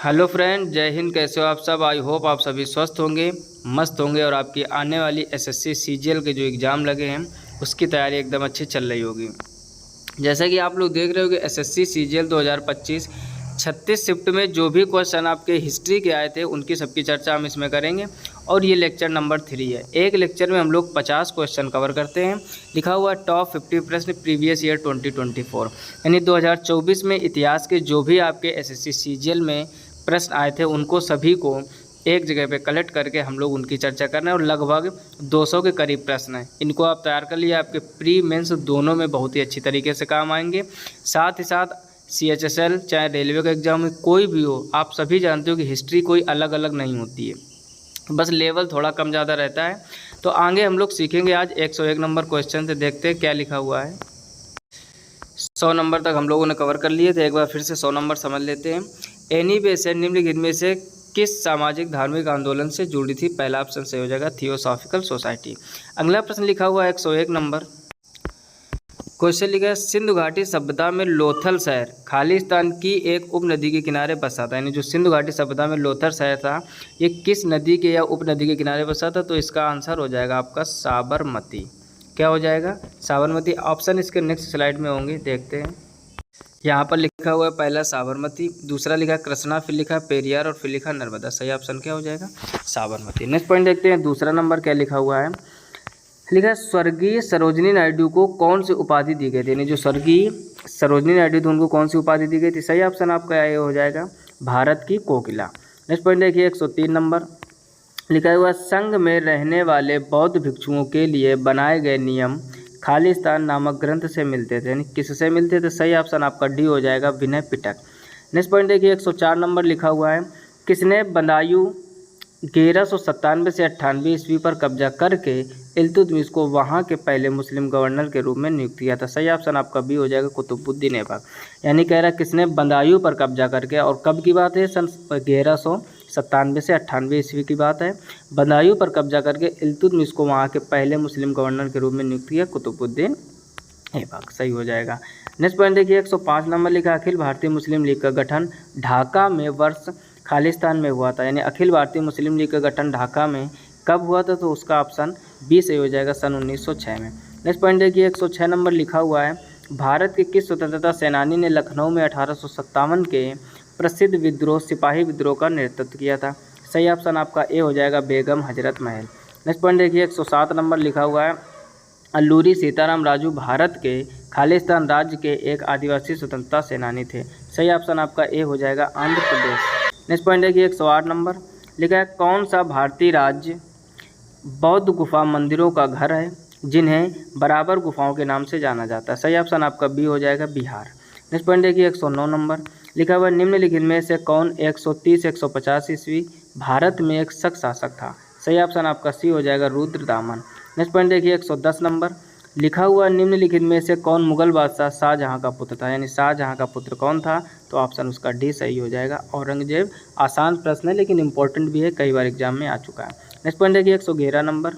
Hello friend, जय हिंद। कैसे हो आप सब? आई होप आप सभी स्वस्थ होंगे, मस्त होंगे और आपकी आने वाली एसएससी सीजीएल के जो एग्ज़ाम लगे हैं उसकी तैयारी एकदम अच्छी चल रही होगी। जैसा कि आप लोग देख रहे हो कि एसएससी सीजीएल 2025 36 शिफ्ट में जो भी क्वेश्चन आपके हिस्ट्री के आए थे उनकी सबकी चर्चा हम इसमें करेंगे। और ये लेक्चर नंबर 3 है। एक लेक्चर में हम लोग 50 क्वेश्चन कवर करते हैं। लिखा हुआ टॉप 50 प्रश्न प्रीवियस ईयर 2024, यानी 2024 में इतिहास के जो भी आपके एसएससी सीजीएल में प्रश्न आए थे उनको सभी को एक जगह पे कलेक्ट करके हम लोग उनकी चर्चा कर रहे हैं। और लगभग 200 के करीब प्रश्न हैं। इनको आप तैयार कर लिए, आपके प्री मेंस दोनों में बहुत ही अच्छी तरीके से काम आएंगे। साथ ही साथ CHSL चाहे रेलवे का एग्जाम में कोई भी हो, आप सभी जानते हो कि हिस्ट्री कोई अलग अलग नहीं होती है, बस लेवल थोड़ा कम ज़्यादा रहता है। तो आगे हम लोग सीखेंगे आज 101 नंबर क्वेश्चन से। देखते हैं क्या लिखा हुआ है। 100 नंबर तक हम लोगों ने कवर कर लिए थे। एक बार फिर से 100 नंबर समझ लेते हैं। एनी बेसेंट निम्नलिखित में से किस सामाजिक धार्मिक आंदोलन से जुड़ी थी? पहला ऑप्शन सही हो जाएगा थियोसॉफिकल सोसाइटी। अगला प्रश्न लिखा हुआ है 101 नंबर। क्वेश्चन लिखा है सिंधु घाटी सभ्यता में लोथल शहर खालिस्तान की एक उपनदी के किनारे बसा था। यानी जो सिंधु घाटी सभ्यता में लोथल शहर था ये किस नदी के या उपनदी के किनारे बसा था? तो इसका आंसर हो जाएगा आपका साबरमती। क्या हो जाएगा? साबरमती। ऑप्शन इसके नेक्स्ट स्लाइड में होंगे, देखते हैं। यहाँ पर लिखा हुआ है पहला साबरमती, दूसरा लिखा कृष्णा, फिर लिखा पेरियार और फिर लिखा नर्मदा। सही ऑप्शन क्या हो जाएगा? साबरमती। नेक्स्ट पॉइंट देखते हैं। दूसरा नंबर क्या लिखा हुआ है? लिखा है स्वर्गीय सरोजिनी नायडू को कौन सी उपाधि दी गई थी? यानी जो स्वर्गीय सरोजिनी नायडू थे उनको कौन सी उपाधि दी गई थी? सही ऑप्शन आपका ये हो जाएगा भारत की कोकिला। नेक्स्ट पॉइंट देखिए 103 नंबर। लिखा हुआ संघ में रहने वाले बौद्ध भिक्षुओं के लिए बनाए गए नियम खालिस्तान नामक ग्रंथ से मिलते थे। यानी किससे मिलते थे? सही ऑप्शन आपका डी हो जाएगा विनय पिटक। नेक्स्ट पॉइंट देखिए 104 नंबर लिखा हुआ है किसने बदायूं 1197 से 98 ईस्वी पर कब्जा करके इल्तुतमिश को वहां के पहले मुस्लिम गवर्नर के रूप में नियुक्त किया था? सही ऑप्शन आपका बी हो जाएगा कुतुबुद्दीन ऐबक। यानी कह रहा है किसने बदायूं पर कब्जा करके, और कब की बात है? सन 1197 से 98 ईस्वी की बात है। बदायूं पर कब्जा करके इल्तुतमिश को वहां के पहले मुस्लिम गवर्नर के रूप में नियुक्त किया कुतुबुद्दीन ऐबक। सही हो जाएगा। नेक्स्ट पॉइंट देखिए 105 नंबर लिखा अखिल भारतीय मुस्लिम लीग का गठन ढाका में वर्ष खालिस्तान में हुआ था। यानी अखिल भारतीय मुस्लिम लीग का गठन ढाका में कब हुआ था? तो उसका ऑप्शन बी सही हो जाएगा सन 1906 में। नेक्स्ट पॉइंट देखिए 106 नंबर लिखा हुआ है भारत के किस स्वतंत्रता सेनानी ने लखनऊ में 1857 के प्रसिद्ध विद्रोह सिपाही विद्रोह का नेतृत्व किया था? सही ऑप्शन आपका ए हो जाएगा बेगम हजरत महल। नेक्स्ट पॉइंट देखिए 107 नंबर लिखा हुआ है अल्लूरी सीताराम राजू भारत के खालिस्तान राज्य के एक आदिवासी स्वतंत्रता सेनानी थे। सही ऑप्शन आपका ए हो जाएगा आंध्र प्रदेश। नेक्स्ट पॉइंट देखिए 108 नंबर लिखा है कौन सा भारतीय राज्य बौद्ध गुफा मंदिरों का घर है जिन्हें बराबर गुफाओं के नाम से जाना जाता है? सही ऑप्शन आपका बी हो जाएगा बिहार। नेक्स्ट पॉइंट देखिए 109 नंबर लिखा हुआ निम्नलिखित में से कौन 130-150 ईस्वी भारत में एक शक शासक था? सही ऑप्शन आपका सी हो जाएगा रुद्रदामन। नेक्स्ट पॉइंट देखिए 110 नंबर लिखा हुआ निम्नलिखित में से कौन मुगल बादशाह शाहजहां का पुत्र था? यानी शाहजहां का पुत्र कौन था? तो ऑप्शन उसका डी सही हो जाएगा औरंगजेब। आसान प्रश्न है लेकिन इंपॉर्टेंट भी है, कई बार एग्जाम में आ चुका है। नेक्स्ट पॉइंट देखिए 111 नंबर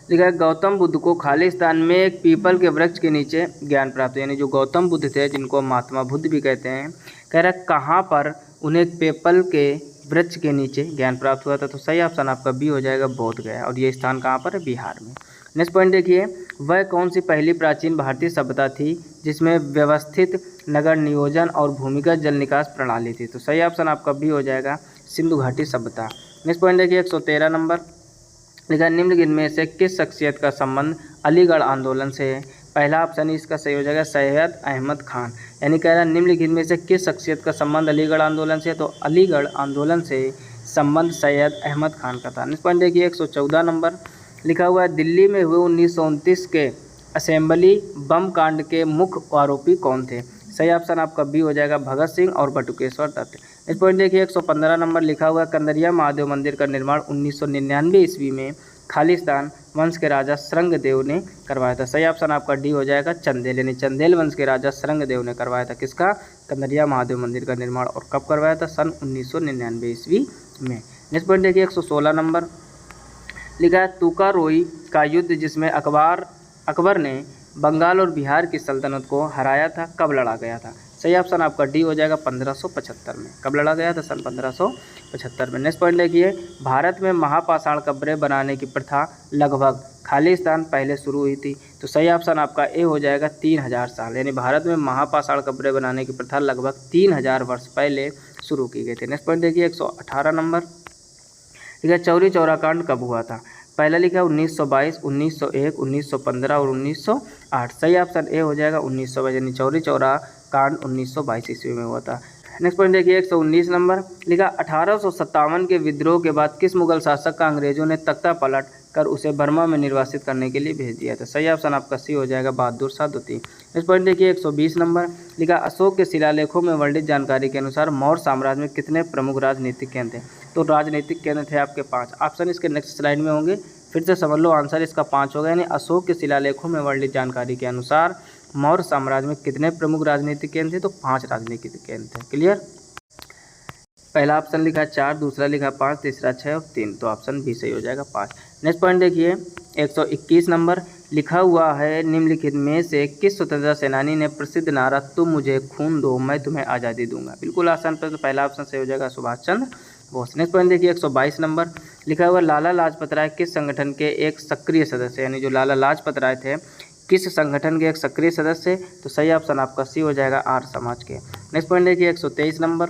लिखा है गौतम बुद्ध को खालिस्तान में एक पीपल के वृक्ष के नीचे ज्ञान प्राप्त। यानी जो गौतम बुद्ध थे जिनको महात्मा बुद्ध भी कहते हैं, कह रहा है कहाँ पर उन्हें पीपल के वृक्ष के नीचे ज्ञान प्राप्त हुआ था? तो सही ऑप्शन आपका बी हो जाएगा बोध गया। और ये स्थान कहाँ पर है? बिहार में। नेक्स्ट पॉइंट देखिए वह कौन सी पहली प्राचीन भारतीय सभ्यता थी जिसमें व्यवस्थित नगर नियोजन और भूमिगत जल निकास प्रणाली थी? तो सही ऑप्शन आपका बी हो जाएगा सिंधु घाटी सभ्यता। नेक्स्ट पॉइंट देखिए 113 नंबर लिखा निम्नलिखित में से किस शख्सियत का संबंध अलीगढ़ आंदोलन से है? पहला ऑप्शन इसका सही हो जाएगा सैयद अहमद खान। यानी कह रहा है निम्नलिखित में से किस शख्सियत का संबंध अलीगढ़ आंदोलन से? तो अलीगढ़ आंदोलन से संबंध सैयद अहमद खान का था। नेक्स्ट पॉइंट देखिए 114 नंबर लिखा हुआ है दिल्ली में हुए 1929 के असेंबली बम कांड के मुख्य आरोपी कौन थे? सही ऑप्शन आपका बी हो जाएगा भगत सिंह और बटुकेश्वर दत्त। इस पॉइंट देखिए 115 नंबर लिखा हुआ है कंदरिया महादेव मंदिर का निर्माण 1999 ईस्वी में खालिस्तान वंश के राजा श्रृंगदेव ने करवाया था? सही ऑप्शन आपका डी हो जाएगा चंदेल। यानी चंदेल वंश के राजा श्रृंगदेव ने करवाया था किसका? कंदरिया महादेव मंदिर का निर्माण। और कब करवाया था? सन 1999 ईस्वी में। नेक्स्ट पॉइंट देखिए 116 नंबर लिखा है तुकारोई का युद्ध जिसमें अकबर ने बंगाल और बिहार की सल्तनत को हराया था कब लड़ा गया था? सही ऑप्शन आपका डी हो जाएगा 1575 में। कब लड़ा गया था? सन 1575 में। नेक्स्ट पॉइंट देखिए, भारत में महापाषाण कब्रें बनाने की प्रथा लगभग खालिस्तान पहले शुरू हुई थी। तो सही ऑप्शन आपका ए हो जाएगा 3000 साल, यानी भारत में महापाषाण कब्रें बनाने की प्रथा लगभग 3000 वर्ष पहले शुरू की गई थी। नेक्स्ट पॉइंट देखिए 118 नंबर, ठीक है, चौरी चौरा कांड कब हुआ था? पहला लिखा है 1922, 1901, 1915 और 1908। सही ऑप्शन ए हो जाएगा 1922, यानी चौरी चौरा कांड 1922 ईस्वी में हुआ था। नेक्स्ट पॉइंट देखिए 119 नंबर, लिखा 1857 के विद्रोह के बाद किस मुगल शासक का अंग्रेजों ने तख्ता पलट कर उसे बर्मा में निर्वासित करने के लिए भेज दिया था? सही ऑप्शन आपका सी हो जाएगा बहादुर शाह द्वितीय। नेक्स्ट पॉइंट देखिए 120 नंबर, लिखा अशोक के शिलालेखों में वर्णित जानकारी के अनुसार मौर्य साम्राज्य में कितने प्रमुख राजनीतिक केंद्र थे? तो राजनीतिक केंद्र थे आपके 5। ऑप्शन इसके नेक्स्ट स्लाइड में होंगे, फिर से समझ लो, आंसर इसका 5 होगा, यानी अशोक के शिलालेखों में वर्णित जानकारी के अनुसार मौर्य साम्राज्य में कितने प्रमुख राजनीतिक केंद्र थे? तो 5 राजनीतिक केंद्र थे। क्लियर? पहला ऑप्शन लिखा 4, दूसरा लिखा 5, तीसरा 6 और 3, तो ऑप्शन बी सही हो जाएगा 5। नेक्स्ट पॉइंट देखिए 121 नंबर, लिखा हुआ है निम्नलिखित में से किस स्वतंत्रता सेनानी ने प्रसिद्ध नारा तुम मुझे खून दो मैं तुम्हें आज़ादी दूंगा? बिल्कुल आसान पर, तो पहला ऑप्शन सही हो जाएगा सुभाष चंद्र बोस। नेक्स्ट पॉइंट देखिए 122 नंबर, लिखा हुआ लाला लाजपत राय किस संगठन के एक सक्रिय सदस्य, यानी जो लाला लाजपत राय थे किस संगठन के एक सक्रिय सदस्य? तो सही ऑप्शन आपका सी हो जाएगा आर्य समाज के। नेक्स्ट पॉइंट देखिए 123 नंबर,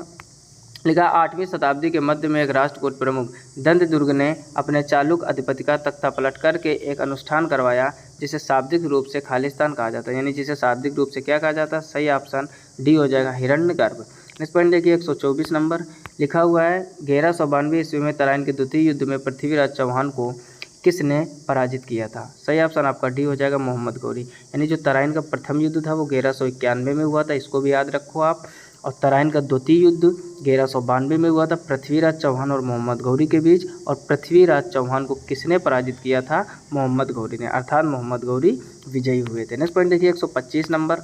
लिखा 8वीं शताब्दी के मध्य में एक राष्ट्रकूट प्रमुख दंतदुर्ग ने अपने चालुक अधिपति का तख्ता पलट करके एक अनुष्ठान करवाया जिसे शाब्दिक रूप से खालिस्तान कहा जाता है, यानी जिसे शाब्दिक रूप से क्या कहा जाता है? सही ऑप्शन डी हो जाएगा हिरण्यगर्भ। नेक्स्ट पॉइंट देखिए 124 नंबर, लिखा हुआ है 1192 ईस्वी में तराइन के द्वितीय युद्ध में पृथ्वीराज चौहान को किसने पराजित किया था? सही ऑप्शन आपका डी हो जाएगा मोहम्मद गौरी, यानी जो तराइन का प्रथम युद्ध था वो 1191 में हुआ था, इसको भी याद रखो आप। और तराइन का द्वितीय युद्ध 1192 में हुआ था पृथ्वीराज चौहान और मोहम्मद गौरी के बीच, और पृथ्वीराज चौहान को किसने पराजित किया था? मोहम्मद गौरी ने, अर्थात मोहम्मद गौरी विजयी हुए थे। नेक्स्ट पॉइंट देखिए 125 नंबर,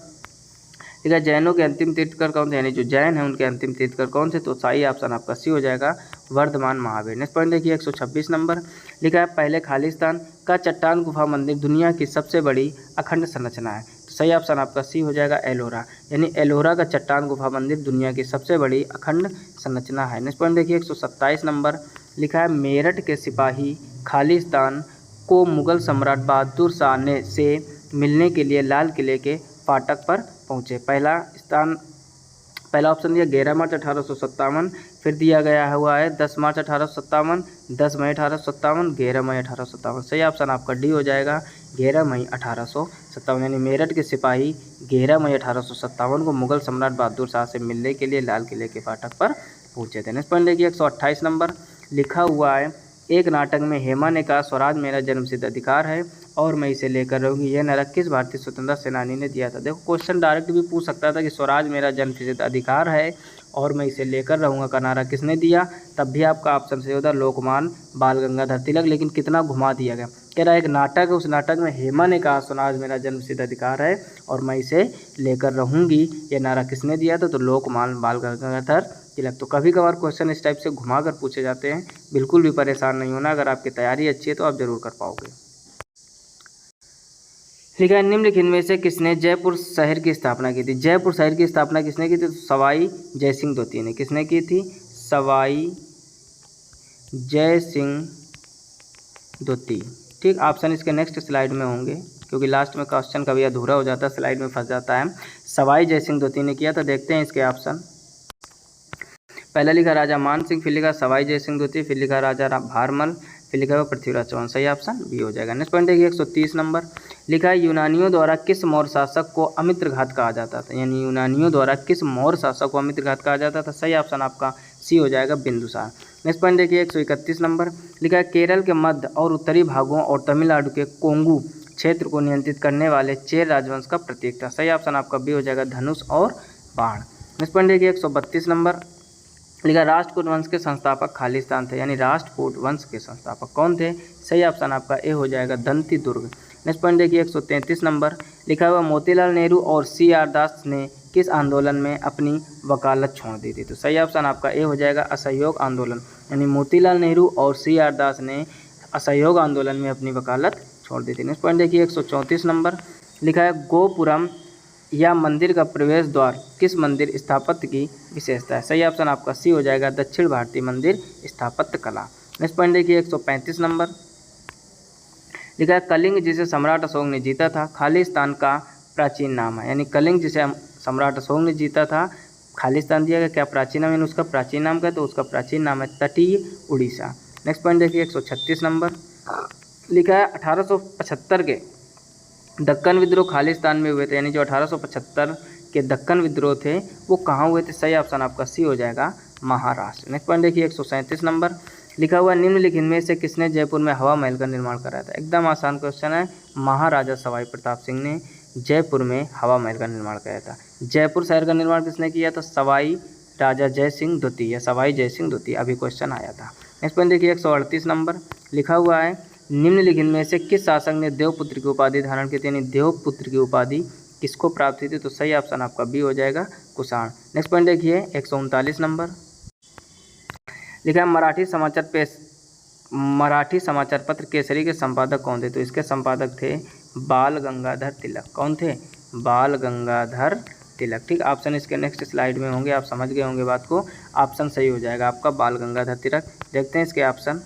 ठीक है, जैनों के अंतिम तीर्थकर कौन थे? यानी जो जैन हैं उनके अंतिम तीर्थकर कौन थे? तो सही ऑप्शन आपका सी हो जाएगा वर्धमान महावीर। नेक्स्ट पॉइंट देखिए 126 नंबर, लिखा है पहले खालिस्तान का चट्टान गुफा मंदिर दुनिया की सबसे बड़ी अखंड संरचना है। तो सही ऑप्शन आपका सी हो जाएगा एलोरा, यानी एलोरा का चट्टान गुफा मंदिर दुनिया की सबसे बड़ी अखंड संरचना है। नेक्स्ट पॉइंट देखिए 127 नंबर, लिखा है मेरठ के सिपाही खालिस्तान को मुगल सम्राट बहादुर शाह ने से मिलने के लिए लाल किले के फाटक पर पहुँचे। पहला ऑप्शन दिया 11 मार्च 1857, फिर दिया गया हुआ है 10 मार्च 1857, 10 मई 1857, 11 मई 1857। सही ऑप्शन आपका डी हो जाएगा 11 मई 1857, यानी मेरठ के सिपाही 11 मई 1857 को मुगल सम्राट बहादुर शाह से मिलने के लिए लाल किले के फाटक पर पहुँचे थे। नेक्स्ट पॉइंट देखिए 128 नंबर, लिखा हुआ है एक नाटक में हेमा ने कहा स्वराज मेरा जन्मसिद्ध अधिकार है और मैं इसे लेकर रहूँगी, यह नारा किस भारतीय स्वतंत्रता सेनानी ने दिया था? देखो क्वेश्चन डायरेक्ट भी पूछ सकता था कि स्वराज मेरा जन्मसिद्ध अधिकार है और मैं इसे लेकर रहूँगा का नारा किसने दिया? तब भी आपका ऑप्शन सही होता लोकमान बाल गंगाधर तिलक, लेकिन कितना घुमा दिया गया। कह रहा है एक नाटक है, उस नाटक में हेमा ने कहा स्वराज मेरा जन्मसिद्ध अधिकार है और मैं इसे लेकर रहूँगी, ये नारा किसने दिया था? तो लोकमान बाल गंगाधर तिलक। तो कभी कभार क्वेश्चन इस टाइप से घुमा कर पूछे जाते हैं, बिल्कुल भी परेशान नहीं होना, अगर आपकी तैयारी अच्छी है तो आप जरूर कर पाओगे। लिखा है निम्नलिखित में से किसने जयपुर शहर की स्थापना की थी? जयपुर शहर की स्थापना किसने की थी? तो सवाई जय सिंह द्वितीय ने। किसने की थी? सवाई जय सिंह द्वितीय। ठीक, ऑप्शन इसके नेक्स्ट स्लाइड में होंगे क्योंकि लास्ट में क्वेश्चन कभी अधूरा हो जाता है, स्लाइड में फंस जाता है। सवाई जय सिंह द्वितीय ने किया, तो देखते हैं इसके ऑप्शन। पहला लिखा राजा मान सिंह, फिर लिखा सवाई जय सिंह द्वितीय, फिर लिखा राजा भारमल, फिर लिखा हुआ पृथ्वीराज चौहान। सही ऑप्शन बी हो जाएगा। नेक्स्ट पॉइंट देखिए 130 नंबर, लिखा है यूनानियों द्वारा किस मौर्य शासक को अमित्रघात कहा जाता था? यानी यूनानियों द्वारा किस मौर्य शासक को अमित्रघात कहा जाता था? सही ऑप्शन आपका सी हो जाएगा बिंदुसार। नेक्स्ट पॉइंट देखिए 131 नंबर, लिखा है केरल के मध्य और उत्तरी भागों और तमिलनाडु के कोंगू क्षेत्र को नियंत्रित करने वाले चेर राजवंश का प्रतीक था। सही ऑप्शन आपका बी हो जाएगा धनुष और बाण। नेक्स्ट पॉइंट देखिए 132 नंबर, लिखा राष्ट्रकूट वंश के संस्थापक खालिस्तान थे, यानी राष्ट्रकूट वंश के संस्थापक कौन थे? सही ऑप्शन आपका ए हो जाएगा दंती दुर्ग। नेक्स्ट पॉइंट देखिए 133 नंबर, लिखा हुआ मोतीलाल नेहरू और CR दास ने किस आंदोलन में अपनी वकालत छोड़ दी थी? तो सही ऑप्शन आपका ए हो जाएगा असहयोग आंदोलन, यानी मोतीलाल नेहरू और CR दास ने असहयोग आंदोलन में अपनी वकालत छोड़ दी थी। नेक्स्ट पॉइंट देखिए 134 नंबर, लिखा है गोपुरम या मंदिर का प्रवेश द्वार किस मंदिर स्थापत्य की विशेषता है? सही ऑप्शन आपका सी हो जाएगा, दक्षिण भारतीय मंदिर स्थापत्य कला। नेक्स्ट पॉइंट देखिए 135 नंबर लिखा है कलिंग जिसे सम्राट अशोक ने जीता था खालिस्तान का प्राचीन नाम है। यानी कलिंग जिसे सम्राट अशोक ने जीता था, खालिस्तान दिया गया, क्या प्राचीन नाम, यानी उसका प्राचीन नाम क्या है? तो उसका प्राचीन नाम है तटीय उड़ीसा। नेक्स्ट पॉइंट देखिए 136 नंबर लिखा है 1875 के दक्कन विद्रोह खालिस्तान में हुए थे। यानी जो 1875 के दक्कन विद्रोह थे वो कहाँ हुए थे? सही ऑप्शन आपका सी हो जाएगा, महाराष्ट्र। नेक्स्ट पॉइंट देखिए 137 नंबर लिखा हुआ निम्नलिखित में से किसने जयपुर में हवा महल का निर्माण कराया था? एकदम आसान क्वेश्चन है, महाराजा सवाई प्रताप सिंह ने जयपुर में हवा महल का निर्माण कराया था। जयपुर शहर का निर्माण किसने किया था? सवाई राजा जय सिंह द्वितीय या सवाई जय सिंह द्वितीय, अभी क्वेश्चन आया था। नेक्स्ट पॉइंट देखिए 138 नंबर लिखा हुआ है निम्नलिखित में से किस शासक ने देवपुत्र की उपाधि धारण की थी? यानी देवपुत्र की उपाधि किसको प्राप्त हुई थी? तो सही ऑप्शन आपका बी हो जाएगा, कुषाण। नेक्स्ट पॉइंट देखिए 139 नंबर लिखा है मराठी समाचार पत्र केसरी के संपादक कौन थे? तो इसके संपादक थे बाल गंगाधर तिलक। कौन थे? बाल गंगाधर तिलक। ठीक, ऑप्शन इसके नेक्स्ट स्लाइड में होंगे, आप समझ गए होंगे बात को। ऑप्शन सही हो जाएगा आपका बाल गंगाधर तिलक। देखते हैं इसके ऑप्शन।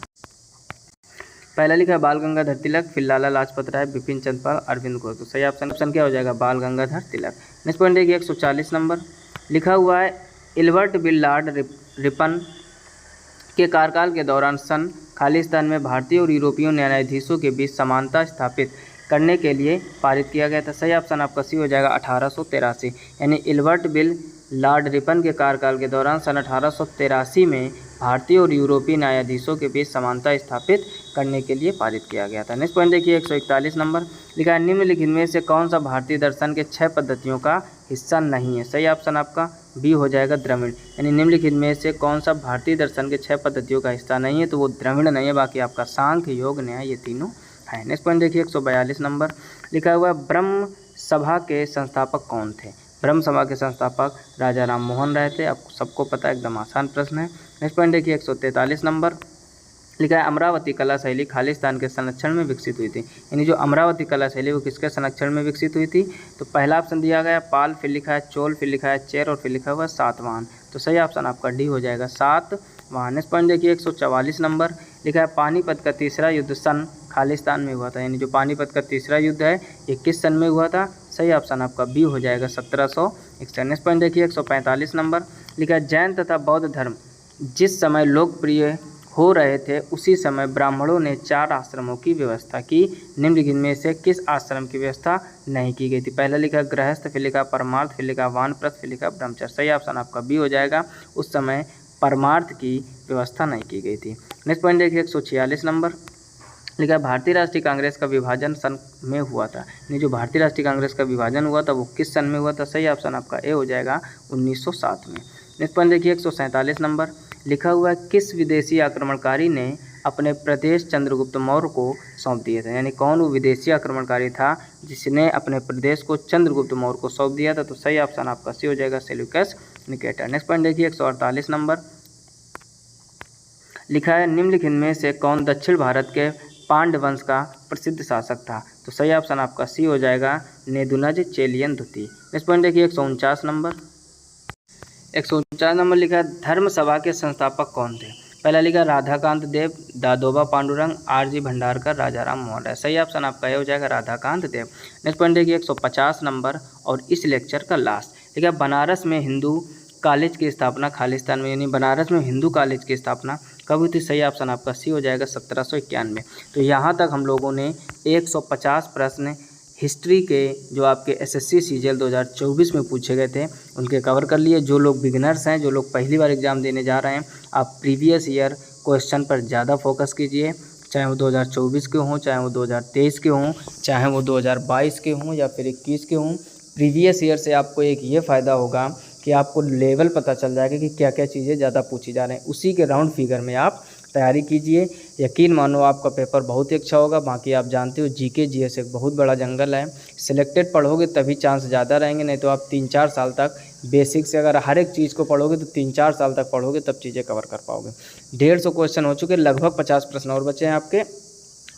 पहला लिखा है बाल गंगाधर तिलक, फिर लाला लाजपत राय, बिपिन चंद्र पाल, अरविंद घोष। तो सही ऑप्शन क्या हो जाएगा? बाल गंगाधर तिलक। नेक्स्ट पॉइंट देखिए 140 नंबर लिखा हुआ है इल्बर्ट बिल लॉर्ड रिपन के कार्यकाल के दौरान सन खालिस्तान में भारतीय और यूरोपीय न्यायाधीशों के बीच समानता स्थापित करने के लिए पारित किया गया था। सही ऑप्शन आपका सी हो जाएगा, 1883। यानी इल्बर्ट बिल लॉर्ड रिपन के कार्यकाल के दौरान सन 1883 में भारतीय और यूरोपीय न्यायाधीशों के बीच समानता स्थापित करने के लिए पारित किया गया था। नेक्स्ट पॉइंट देखिए 141 नंबर लिखा है निम्नलिखित में से कौन सा भारतीय दर्शन के 6 पद्धतियों का हिस्सा नहीं है? सही ऑप्शन आपका बी हो जाएगा, द्रविड़। यानी निम्नलिखित में से कौन सा भारतीय दर्शन के 6 पद्धतियों का हिस्सा नहीं है? तो वो द्रविड़ नहीं है, बाकी आपका सांख्य, योग, न्याय, ये तीनों है। नेक्स्ट पॉइंट देखिए 142 नंबर लिखा हुआ ब्रह्म सभा के संस्थापक कौन थे? ब्रह्म सभा के संस्थापक राजा राम मोहन राय थे। आपको सबको पता है, एकदम आसान प्रश्न है। नेक्स्ट पॉइंट देखिए 143 नंबर लिखा है अमरावती कला शैली खालिस्तान के संरक्षण में विकसित हुई थी। यानी जो अमरावती कला शैली वो किसके संरक्षण में विकसित हुई थी? तो पहला ऑप्शन दिया गया पाल, फिर लिखा है चोल, फिर लिखा है चेर और फिर लिखा हुआ सातवाहन। तो सही ऑप्शन आपका डी हो जाएगा, सातवाहन। नेक्स्ट पॉइंट देखिए 144 नंबर लिखा है पानीपत का तीसरा युद्ध सन खालिस्तान में हुआ था। यानी जो पानीपत का तीसरा युद्ध है ये किस सन में हुआ था? सही ऑप्शन आपका बी हो जाएगा, 1761। नेक्स्ट पॉइंट देखिए 145 नंबर लिखा है जैन तथा बौद्ध धर्म जिस समय लोकप्रिय हो रहे थे उसी समय ब्राह्मणों ने 4 आश्रमों की व्यवस्था की। निम्नलिखित में से किस आश्रम की व्यवस्था नहीं की गई थी? पहला लिखा गृहस्थ, फिर लिखा परमार्थ, फिर लिखा वानप्रस्थ, फिर लिखा ब्रह्मचर्य। सही ऑप्शन आपका बी हो जाएगा, उस समय परमार्थ की व्यवस्था नहीं की गई थी। नेक्स्ट पॉइंट देखिए 146 नंबर लिखा भारतीय राष्ट्रीय कांग्रेस का विभाजन सन में हुआ था। नहीं, जो भारतीय राष्ट्रीय कांग्रेस का विभाजन हुआ था वो किस सन में हुआ था? सही ऑप्शन आपका ए हो जाएगा, 1907 में। नेक्स्ट पॉइंट देखिए 147 नंबर लिखा हुआ है किस विदेशी आक्रमणकारी ने अपने प्रदेश चंद्रगुप्त मौर्य को सौंप दिए थे? यानी कौन वो विदेशी आक्रमणकारी था जिसने अपने प्रदेश को चंद्रगुप्त मौर्य को सौंप दिया था? तो सही ऑप्शन आपका सी हो जाएगा, सेल्यूकस निकेटर। नेक्स्ट पॉइंट देखिए 148 नंबर लिखा है निम्नलिखित में से कौन दक्षिण भारत के पांड्य वंश का प्रसिद्ध शासक था? तो सही ऑप्शन आपका सी हो जाएगा, नेदुनज चेलियन द्वितीय। नेक्स्ट पॉइंट देखिए 149 नंबर 149 नंबर लिखा है धर्म सभा के संस्थापक कौन थे? पहला लिखा राधाकांत देव, दादोबा पांडुरंग, आरजी भंडारकर, राजा राम मोहन राय। सही ऑप्शन आपका ये हो जाएगा, राधाकांत देव। नेक्स्ट पॉइंट देखिए 150 नंबर और इस लेक्चर का लास्ट लिखा बनारस में हिंदू कॉलेज की स्थापना खालिस्तान में, यानी बनारस में हिंदू कॉलेज की स्थापना कब हुई थी? सही ऑप्शन आपका सी हो जाएगा, 1791। तो यहाँ तक हम लोगों ने 150 प्रश्न हिस्ट्री के जो आपके एसएससी सीजीएल 2024 में पूछे गए थे उनके कवर कर लिए। जो लोग बिगिनर्स हैं, जो लोग पहली बार एग्ज़ाम देने जा रहे हैं, आप प्रीवियस ईयर क्वेश्चन पर ज़्यादा फोकस कीजिए, चाहे वो 2024 के हों, चाहे वो 2023 के हों, चाहे वो 2022 के हों या फिर 21 के हों। प्रीवियस ईयर से आपको एक ये फ़ायदा होगा कि आपको लेवल पता चल जाएगा कि क्या क्या चीज़ें ज़्यादा पूछी जा रही हैं। उसी के राउंड फिगर में आप तैयारी कीजिए, यकीन मानो आपका पेपर बहुत ही अच्छा होगा। बाकी आप जानते हो जीके जीएस एक बहुत बड़ा जंगल है, सिलेक्टेड पढ़ोगे तभी चांस ज़्यादा रहेंगे, नहीं तो आप 3-4 साल तक बेसिक से अगर हर एक चीज़ को पढ़ोगे तो 3-4 साल तक पढ़ोगे तब चीज़ें कवर कर पाओगे। 150 क्वेश्चन हो चुके, लगभग 50 प्रश्न और बचे हैं आपके।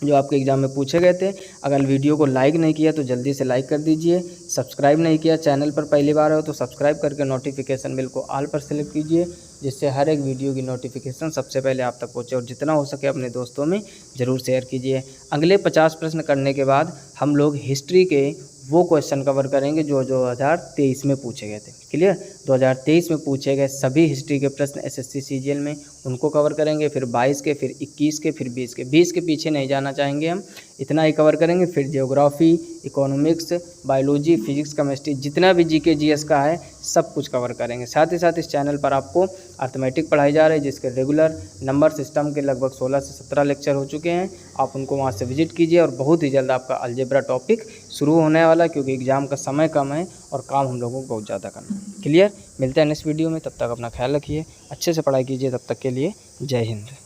जो आपके एग्ज़ाम में पूछे गए थे। अगर वीडियो को लाइक नहीं किया तो जल्दी से लाइक कर दीजिए। सब्सक्राइब नहीं किया, चैनल पर पहली बार हो तो सब्सक्राइब करके नोटिफिकेशन बिल को ऑल पर सेलेक्ट कीजिए, जिससे हर एक वीडियो की नोटिफिकेशन सबसे पहले आप तक पहुँचे। और जितना हो सके अपने दोस्तों में ज़रूर शेयर कीजिए। अगले 50 प्रश्न करने के बाद हम लोग हिस्ट्री के वो क्वेश्चन कवर करेंगे जो 2023 में पूछे गए थे। क्लियर? 2023 में पूछे गए सभी हिस्ट्री के प्रश्न एसएससी सीजीएल में, उनको कवर करेंगे। फिर 22 के, फिर 21 के, फिर 20 के। 20 के पीछे नहीं जाना चाहेंगे हम, इतना ही कवर करेंगे। फिर geography, economics, biology, physics, chemistry, जितना भी जीके जीएस का है सब कुछ कवर करेंगे। साथ ही साथ इस चैनल पर आपको अर्थमेटिक पढ़ाई जा रही है, जिसके रेगुलर नंबर सिस्टम के लगभग 16 से 17 लेक्चर हो चुके हैं। आप उनको वहाँ से विजिट कीजिए और बहुत ही जल्द आपका अलजेब्रा टॉपिक शुरू होने वाला है, क्योंकि एग्ज़ाम का समय कम है और काम हम लोगों को बहुत ज़्यादा करना है। क्लियर? मिलते हैं नेक्स्ट वीडियो में, तब तक अपना ख्याल रखिए, अच्छे से पढ़ाई कीजिए। तब तक के लिए जय हिंद।